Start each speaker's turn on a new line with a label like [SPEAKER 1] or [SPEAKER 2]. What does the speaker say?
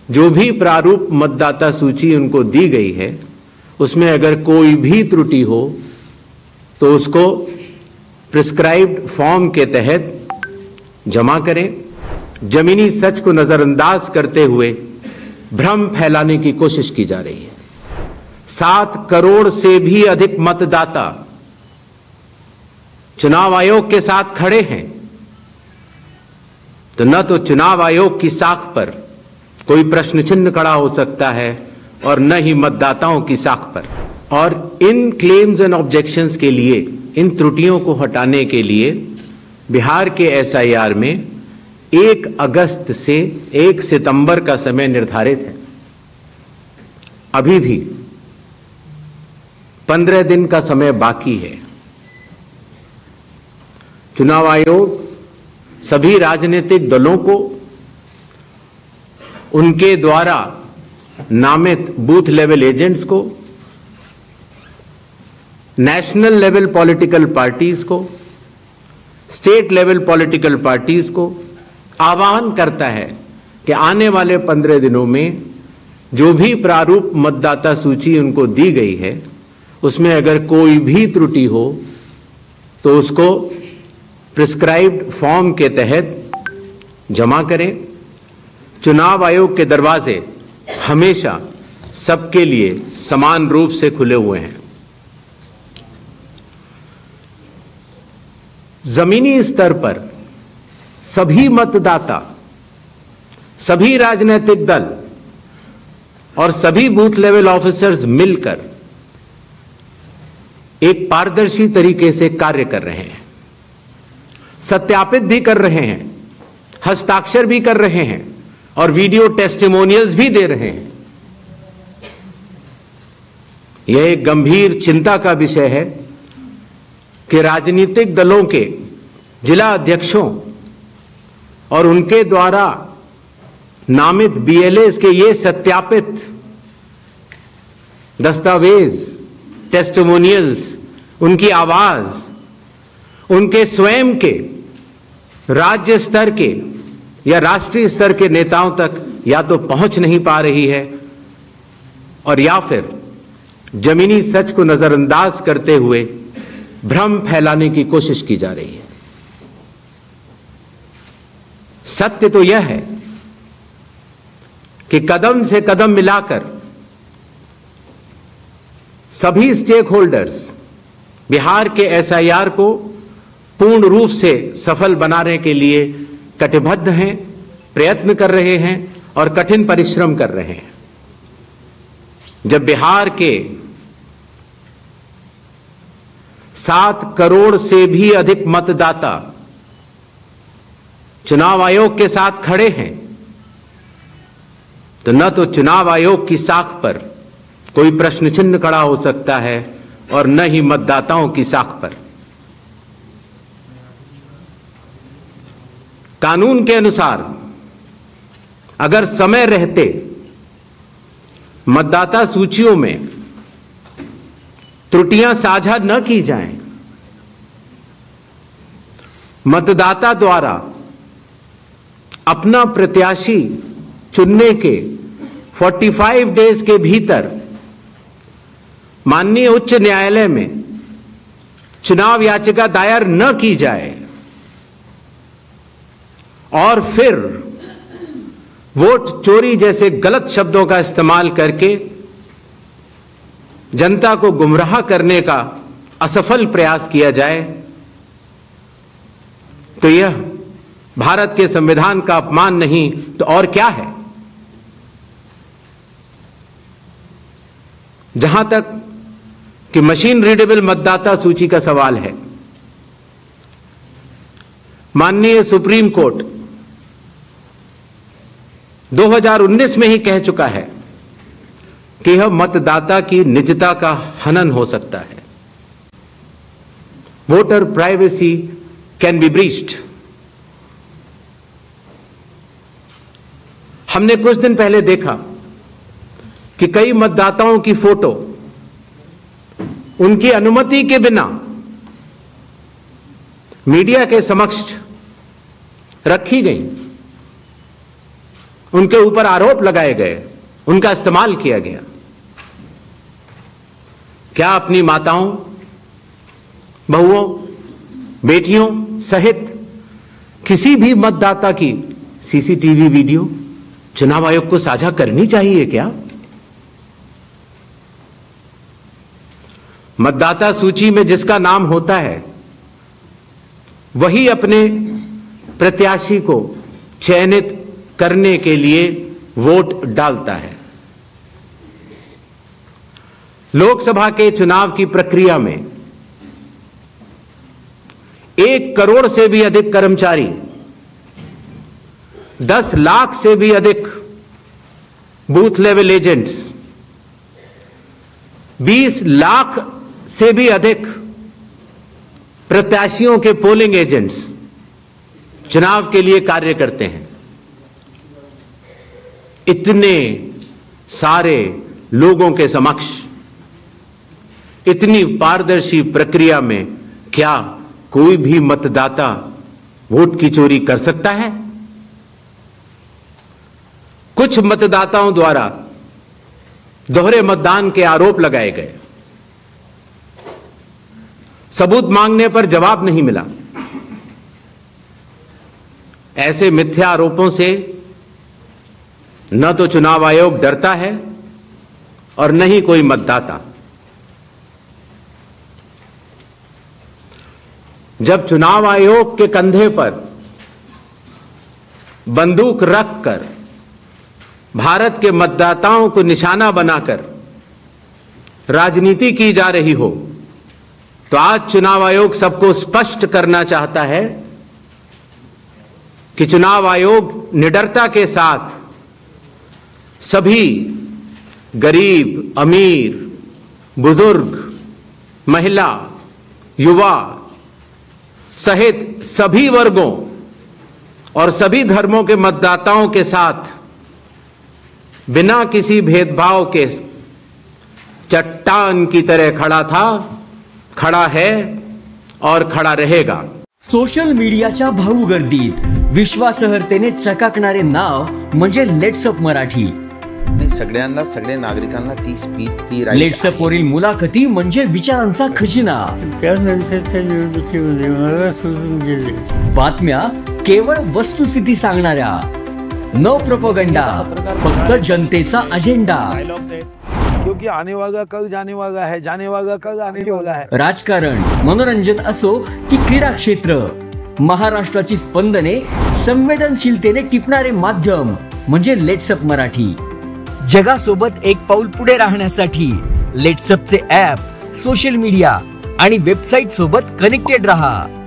[SPEAKER 1] जो भी प्रारूप मतदाता सूची उनको दी गई है उसमें अगर कोई भी त्रुटि हो तो उसको प्रिस्क्राइब्ड फॉर्म के तहत जमा करें। जमीनी सच को नजरअंदाज करते हुए भ्रम फैलाने की कोशिश की जा रही है। 7 करोड़ से भी अधिक मतदाता चुनाव आयोग के साथ खड़े हैं, तो न तो चुनाव आयोग की साख पर कोई प्रश्न चिन्ह खड़ा हो सकता है और न ही मतदाताओं की साख पर। और इन क्लेम्स एंड ऑब्जेक्शंस के लिए, इन त्रुटियों को हटाने के लिए बिहार के एसआईआर में 1 अगस्त से 1 सितंबर का समय निर्धारित है। अभी भी 15 दिन का समय बाकी है। चुनाव आयोग सभी राजनीतिक दलों को उनके द्वारा नामित बूथ लेवल एजेंट्स को, नेशनल लेवल पॉलिटिकल पार्टीज को, स्टेट लेवल पॉलिटिकल पार्टीज को आह्वान करता है कि आने वाले 15 दिनों में जो भी प्रारूप मतदाता सूची उनको दी गई है उसमें अगर कोई भी त्रुटि हो तो उसको प्रिस्क्राइब्ड फॉर्म के तहत जमा करें। चुनाव आयोग के दरवाजे हमेशा सबके लिए समान रूप से खुले हुए हैं। जमीनी स्तर पर सभी मतदाता, सभी राजनीतिक दल और सभी बूथ लेवल ऑफिसर्स मिलकर एक पारदर्शी तरीके से कार्य कर रहे हैं, सत्यापित भी कर रहे हैं, हस्ताक्षर भी कर रहे हैं और वीडियो टेस्टिमोनियल्स भी दे रहे हैं। यह एक गंभीर चिंता का विषय है कि राजनीतिक दलों के जिला अध्यक्षों और उनके द्वारा नामित बीएलएस के ये सत्यापित दस्तावेज, टेस्टिमोनियल्स, उनकी आवाज उनके स्वयं के राज्य स्तर के या राष्ट्रीय स्तर के नेताओं तक या तो पहुंच नहीं पा रही है और या फिर जमीनी सच को नजरअंदाज करते हुए भ्रम फैलाने की कोशिश की जा रही है। सत्य तो यह है कि कदम से कदम मिलाकर सभी स्टेक होल्डर्स बिहार के एसआईआर को पूर्ण रूप से सफल बनाने के लिए कटिबद्ध हैं, प्रयत्न कर रहे हैं और कठिन परिश्रम कर रहे हैं। जब बिहार के 7 करोड़ से भी अधिक मतदाता चुनाव आयोग के साथ खड़े हैं, तो न तो चुनाव आयोग की साख पर कोई प्रश्न चिन्ह खड़ा हो सकता है और न ही मतदाताओं की साख पर। कानून के अनुसार अगर समय रहते मतदाता सूचियों में त्रुटियां साझा न की जाएं, मतदाता द्वारा अपना प्रत्याशी चुनने के 45 डेज के भीतर माननीय उच्च न्यायालय में चुनाव याचिका दायर न की जाए और फिर वोट चोरी जैसे गलत शब्दों का इस्तेमाल करके जनता को गुमराह करने का असफल प्रयास किया जाए, तो यह भारत के संविधान का अपमान नहीं तो और क्या है। जहां तक कि मशीन रीडेबल मतदाता सूची का सवाल है, माननीय सुप्रीम कोर्ट 2019 में ही कह चुका है कि यह मतदाता की निजता का हनन हो सकता है। Voter privacy can be breached. हमने कुछ दिन पहले देखा कि कई मतदाताओं की फोटो उनकी अनुमति के बिना मीडिया के समक्ष रखी गई उनके ऊपर आरोप लगाए गए, उनका इस्तेमाल किया गया। क्या अपनी माताओं, बहुओं, बेटियों सहित किसी भी मतदाता की सीसीटीवी वीडियो चुनाव आयोग को साझा करनी चाहिए क्या? मतदाता सूची में जिसका नाम होता है वही अपने प्रत्याशी को चयनित करने के लिए वोट डालता है। लोकसभा के चुनाव की प्रक्रिया में 1 करोड़ से भी अधिक कर्मचारी, 10 लाख से भी अधिक बूथ लेवल एजेंट्स, 20 लाख से भी अधिक प्रत्याशियों के पोलिंग एजेंट्स चुनाव के लिए कार्य करते हैं। इतने सारे लोगों के समक्ष इतनी पारदर्शी प्रक्रिया में क्या कोई भी मतदाता वोट की चोरी कर सकता है? कुछ मतदाताओं द्वारा दोहरे मतदान के आरोप लगाए गए। सबूत मांगने पर जवाब नहीं मिला। ऐसे मिथ्या आरोपों से न तो चुनाव आयोग डरता है और न ही कोई मतदाता। जब चुनाव आयोग के कंधे पर बंदूक रखकर भारत के मतदाताओं को निशाना बनाकर राजनीति की जा रही हो, तो आज चुनाव आयोग सबको स्पष्ट करना चाहता है कि चुनाव आयोग निडरता के साथ सभी गरीब, अमीर, बुजुर्ग, महिला, युवा सहित सभी वर्गों और सभी धर्मों के मतदाताओं के साथ बिना किसी भेदभाव के चट्टान की तरह खड़ा था, खड़ा है और खड़ा रहेगा।
[SPEAKER 2] सोशल मीडियाच्या भाऊ गर्दीत विश्वासार्हतेने चकाकणारे नाव म्हणजे लेट्सअप मराठी।
[SPEAKER 3] सगळ्यांना, सगळ्या नागरिकांना ती स्पीच, ती
[SPEAKER 2] लेट्सअप वरील मुलाखती म्हणजे विचारांचा खजिना।
[SPEAKER 4] त्यानंतरच्या निवडणुकीमध्ये मला सोडून गेले।
[SPEAKER 2] बातम्या केवळ वस्तुस्थिती सांगणाऱ्या, नो प्रोपोगंडा, फक्त जनतेचा अजेंडा।
[SPEAKER 5] क्योंकि आने वाला कल जाने वाला है, जाने वाला कल आने वाला है।
[SPEAKER 2] राजकारण, मनोरंजन असो की क्रीडा क्षेत्र, महाराष्ट्राची स्पंदने संवेदनशीलतेने टिपणारे माध्यम म्हणजे लेट्सअप मराठी। जगासोबत एक पाऊल पुढे राहण्यासाठी लेट्सअपचे ॲप, सोशल मीडिया आणि वेबसाईट सोबत कनेक्टेड रहा।